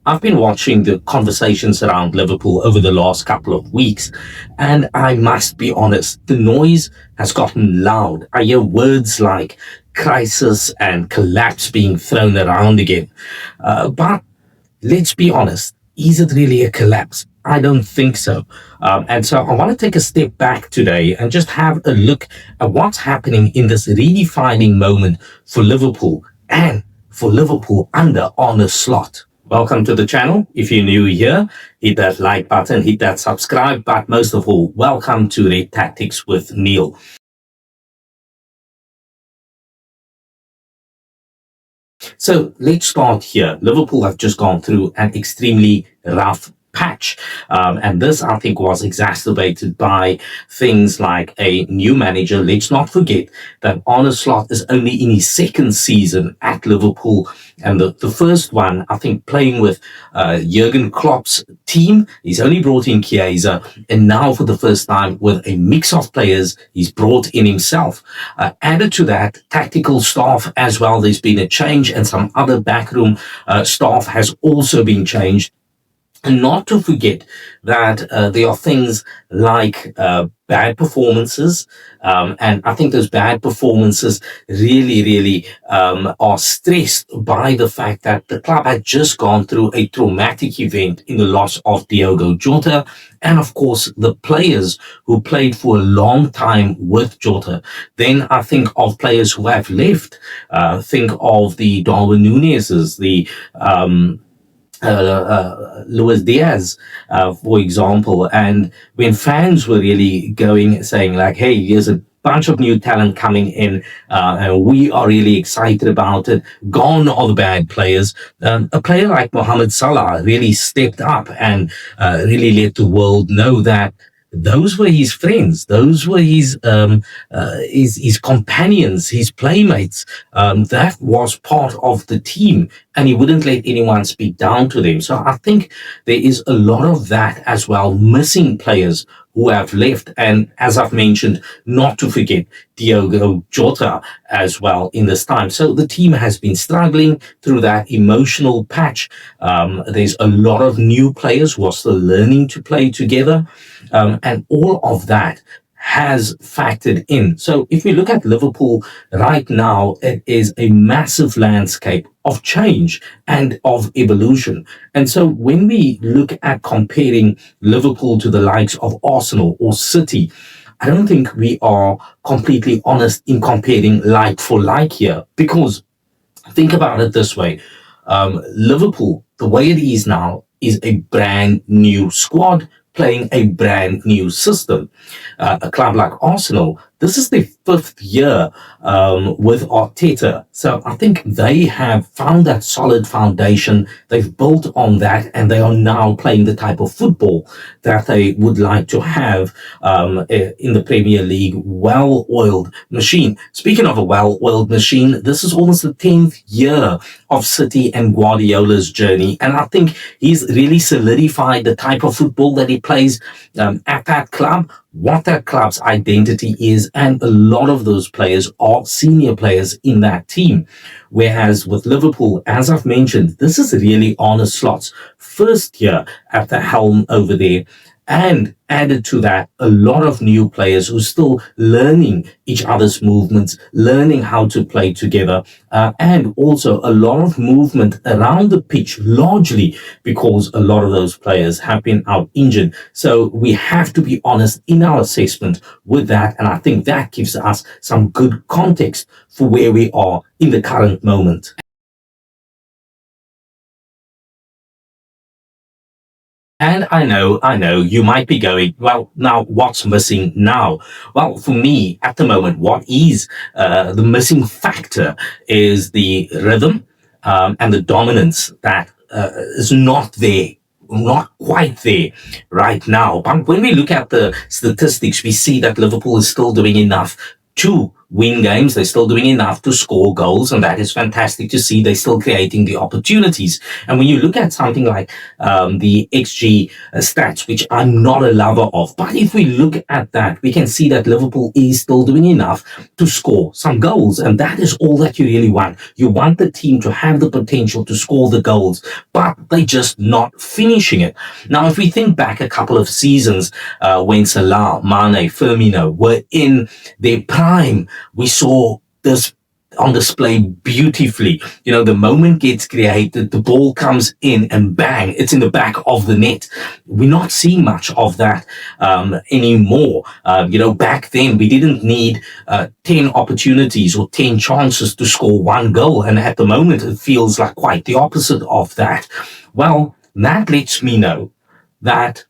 I've been watching the conversations around Liverpool over the last couple of weeks, and I must be honest, the noise has gotten loud. I hear words like crisis and collapse being thrown around again. But let's be honest, is it really a collapse? I don't think so. And so I want to take a step back today and just have a look at what's happening in this redefining moment for Liverpool and for Liverpool under Arne Slot. Welcome to the channel. If you're new here, hit that like button, hit that subscribe, but most of all, welcome to Red Tactics with Neil. So let's start here. Liverpool have just gone through an extremely rough patch. And this, I think, was exacerbated by things like a new manager. Let's not forget that Arne Slot is only in his second season at Liverpool. And the first one, I think, playing with Jurgen Klopp's team. He's only brought in Chiesa. And now for the first time with a mix of players, he's brought in himself. Added to that, tactical staff as well. There's been a change, and some other backroom staff has also been changed. And not to forget that there are things like bad performances. And I think those bad performances really are stressed by the fact that the club had just gone through a traumatic event in the loss of Diogo Jota. And of course, the players who played for a long time with Jota. Then I think of players who have left. Think of the Darwin Núñez's, the Luis Diaz, for example. And when fans were really saying like, hey, here's a bunch of new talent coming in, and we are really excited about it. Gone are the bad players. A player like Mohamed Salah really stepped up and really let the world know that those were his friends. Those were his companions, his playmates. That was part of the team, and he wouldn't let anyone speak down to them. So I think there is a lot of that as well, missing players who have left. And as I've mentioned, not to forget Diogo Jota as well in this time. So the team has been struggling through that emotional patch. There's a lot of new players who are still learning to play together. And all of that has factored in. So if we look at Liverpool right now, it is a massive landscape of change and of evolution. And so when we look at comparing Liverpool to the likes of Arsenal or City, I don't think we are completely honest in comparing like for like here, because think about it this way. Liverpool, the way it is now, is a brand new squad playing a brand new system. A club like Arsenal, this is their fifth year with Arteta. So I think they have found that solid foundation. They've built on that, and they are now playing the type of football that they would like to have in the Premier League. Well-oiled machine. Speaking of a well-oiled machine, this is almost the 10th year of City and Guardiola's journey. And I think he's really solidified the type of football that he plays at that club, what that club's identity is, and a lot of those players are senior players in that team. Whereas with Liverpool, as I've mentioned, this is really Arne Slot's first year at the helm over there. And added to that, a lot of new players who are still learning each other's movements, learning how to play together, and also a lot of movement around the pitch, largely because a lot of those players have been out injured. So we have to be honest in our assessment with that, and I think that gives us some good context for where we are in the current moment. And I know, you might be going, well, now what's missing now? Well, for me, at the moment, what is the missing factor is the rhythm and the dominance that is not there, not quite there right now. But when we look at the statistics, we see that Liverpool is still doing enough to win games. They're still doing enough to score goals, and that is fantastic to see. They're still creating the opportunities. And when you look at something like the XG stats, which I'm not a lover of, but if we look at that, we can see that Liverpool is still doing enough to score some goals, and that is all that you really want. You want the team to have the potential to score the goals, but they're just not finishing it. Now, if we think back a couple of seasons when Salah, Mane, Firmino were in their prime, we saw this on display beautifully. You know, the moment gets created, the ball comes in and bang, it's in the back of the net. We're not seeing much of that anymore. Back then we didn't need 10 opportunities or 10 chances to score one goal. And at the moment, it feels like quite the opposite of that. Well, that lets me know that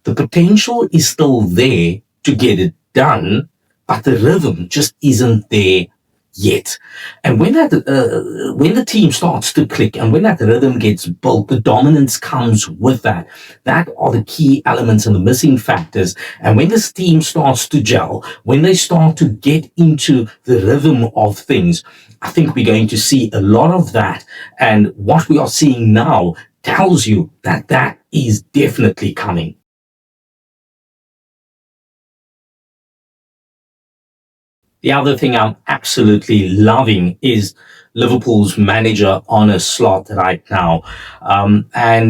the potential is still there to get it done, but the rhythm just isn't there yet. And when the team starts to click and when that rhythm gets built, the dominance comes with that. That are the key elements and the missing factors. And when this team starts to gel, when they start to get into the rhythm of things, I think we're going to see a lot of that. And what we are seeing now tells you that that is definitely coming. The other thing I'm absolutely loving is Liverpool's manager, Arne Slot, right now.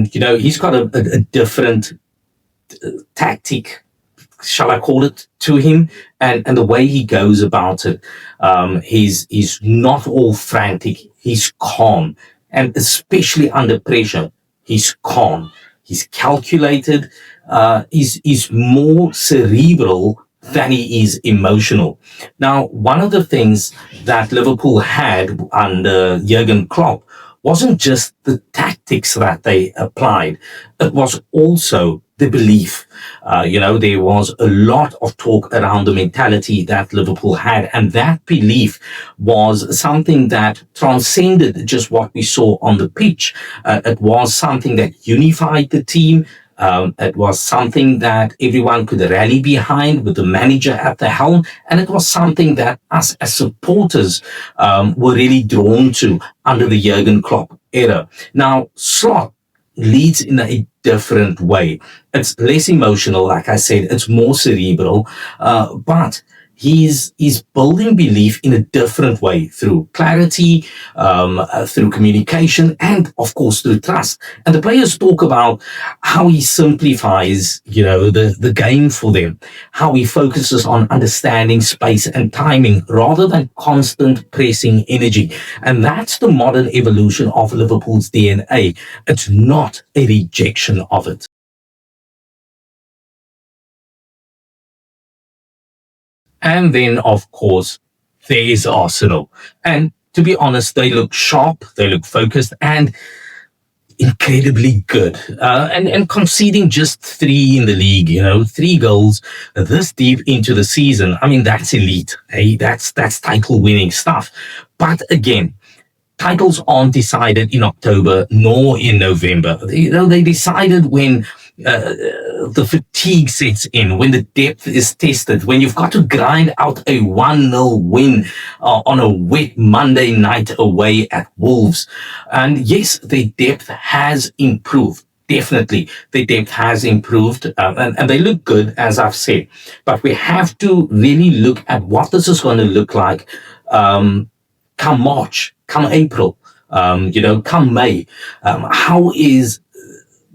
He's got a different tactic, shall I call it, to him, and the way he goes about it. He's not all frantic. He's calm, and especially under pressure, he's calm. He's calculated. He's more cerebral than he is emotional. Now, one of the things that Liverpool had under Jurgen Klopp wasn't just the tactics that they applied, it was also the belief. There was a lot of talk around the mentality that Liverpool had, and that belief was something that transcended just what we saw on the pitch. It was something that unified the team. It was something that everyone could rally behind with the manager at the helm. And it was something that us as supporters were really drawn to under the Jurgen Klopp era. Now, Slot leads in a different way. It's less emotional, like I said, it's more cerebral, but he's building belief in a different way through clarity, through communication, and of course through trust. And the players talk about how he simplifies, the game for them, how he focuses on understanding space and timing rather than constant pressing energy. And that's the modern evolution of Liverpool's DNA. It's not a rejection of it. And then, of course, there is Arsenal. And to be honest, they look sharp, they look focused, and incredibly good. And conceding just 3 in the league, 3 goals this deep into the season. I mean, that's elite. Hey, that's title winning stuff. But again, titles aren't decided in October nor in November. They decided when the fatigue sets in, when the depth is tested, when you've got to grind out a 1-0 win on a wet Monday night away at Wolves. And yes, their depth has improved. Definitely, their depth has improved, and they look good, as I've said. But we have to really look at what this is going to look like come March, come April, come May. How is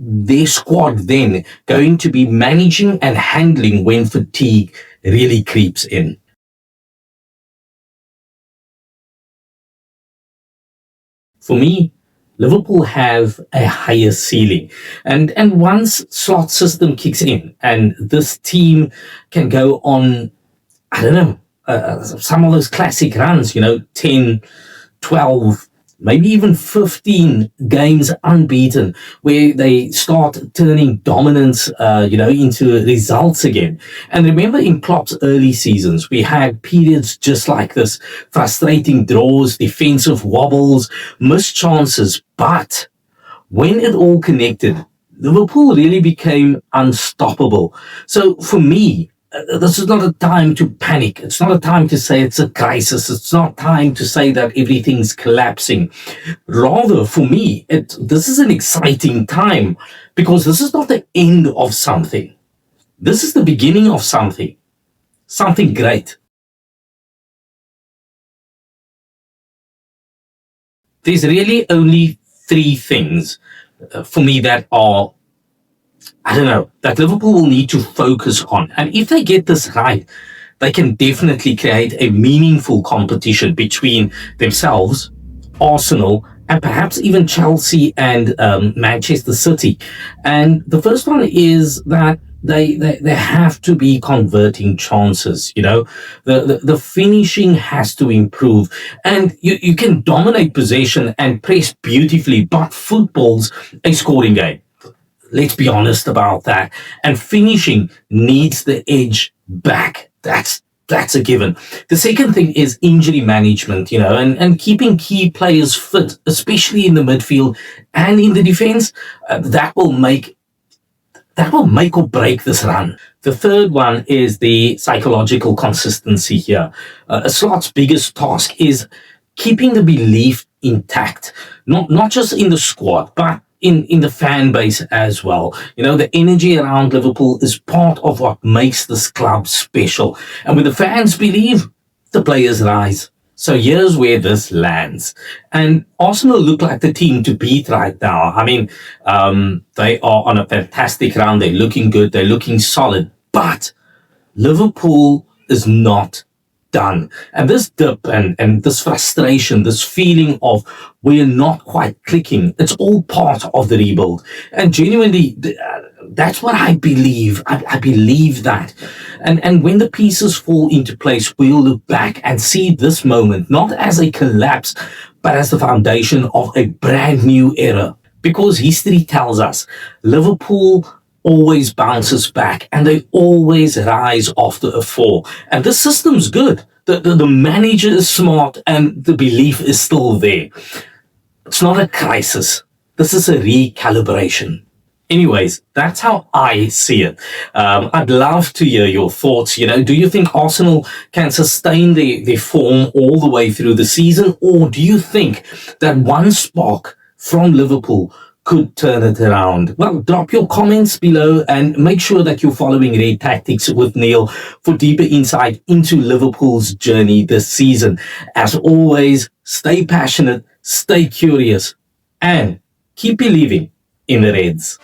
their squad then going to be managing and handling when fatigue really creeps in? For me, Liverpool have a higher ceiling. And once Slot system kicks in and this team can go on, I don't know, some of those classic runs, 10, 12, maybe even 15 games unbeaten, where they start turning dominance, into results again. And remember, in Klopp's early seasons, we had periods just like this, frustrating draws, defensive wobbles, missed chances. But when it all connected, Liverpool really became unstoppable. So for me, This is not a time to panic. It's not a time to say it's a crisis. It's not time to say that everything's collapsing. Rather, for me, this is an exciting time because this is not the end of something. This is the beginning of something great. There's really only three things for me that are, I don't know, that Liverpool will need to focus on. And if they get this right, they can definitely create a meaningful competition between themselves, Arsenal, and perhaps even Chelsea and Manchester City. And the first one is that they have to be converting chances. The finishing has to improve, and you can dominate possession and press beautifully, but football's a scoring game. Let's be honest about that. And finishing needs the edge back. That's a given. The second thing is injury management, and keeping key players fit, especially in the midfield and in the defense. That will make or break this run. The third one is the psychological consistency here. Slot's biggest task is keeping the belief intact, not just in the squad, but in the fan base as well. The energy around Liverpool is part of what makes this club special. And when the fans believe, the players rise. So here's where this lands. And Arsenal look like the team to beat right now. I mean, they are on a fantastic run. They're looking good. They're looking solid. But Liverpool is not done. And this dip and this frustration, this feeling of we're not quite clicking, it's all part of the rebuild. And genuinely, that's what I believe. I believe that. And when the pieces fall into place, we'll look back and see this moment not as a collapse, but as the foundation of a brand new era. Because history tells us Liverpool always bounces back and they always rise after a fall. And the system's good. The manager is smart and the belief is still there. It's not a crisis. This is a recalibration. Anyways, that's how I see it. I'd love to hear your thoughts. Do you think Arsenal can sustain their form all the way through the season? Or do you think that one spark from Liverpool could turn it around? Well, drop your comments below and make sure that you're following Red Tactics with Neil for deeper insight into Liverpool's journey this season. As always, stay passionate, stay curious, and keep believing in the Reds.